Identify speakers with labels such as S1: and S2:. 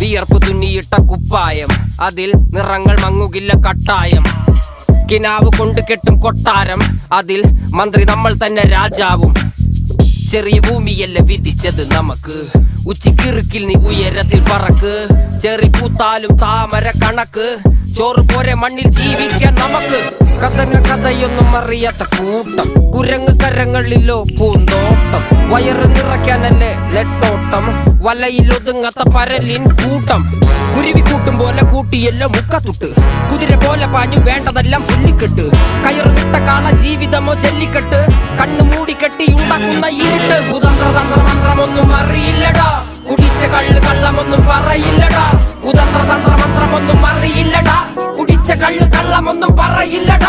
S1: വിയർപ്പ് തുന്നിയിട്ട കുപ്പായം, അതിൽ നിറങ്ങൾ മങ്ങുകില്ല കട്ടായം. കിനാവ് കൊണ്ട് കെട്ടും കൊട്ടാരം, അതിൽ മന്ത്രി നമ്മൾ തന്നെ രാജാവും. ചെറിയ ഭൂമിയല്ല വിധിച്ചത് നമുക്ക്, ഉച്ചിക്കിറുക്കിൽ നീ ഉയരത്തിൽ പറക്ക്. ചെറി പൂത്താലും താമര കണക്ക്, ചോറ് പോരെ മണ്ണിൽ ജീവിക്കാൻ നമുക്ക്. കഥയൊന്നും അറിയാത്ത കൂട്ടം, കുരങ്ങ് കരങ്ങളിലോ പൂന്തോട്ടം. വയറ് നിറയ്ക്കാനല്ലേ നെട്ടോട്ടം, വലയിൽ ഒതുങ്ങാത്ത പരലിൻ കൂട്ടം. കുരുവി കൂട്ടും പോലെ കൂട്ടിയല്ലോ മുക്കത്തുട്ട്, കുതിര പോലെ പാഞ്ഞു വേണ്ടതെല്ലാം പുല്ലിക്കെട്ട്. കയറ് വിട്ട കാള ജീവിതമോ ജല്ലിക്കെട്ട്, കണ്ണു മൂടിക്കെട്ടി ഉണ്ടാക്കുന്ന ഇരുട്ട്. കുതന്ത്ര മന്ത്രമൊന്നും അറിയില്ലടാ, കുടിച്ച കള്ളമൊന്നും പറയില്ലടാ. കുതന്ത്ര മന്ത്രമൊന്നും അറിയില്ലടാ, കുടിച്ച കള്ളമൊന്നും പറയില്ലടാ.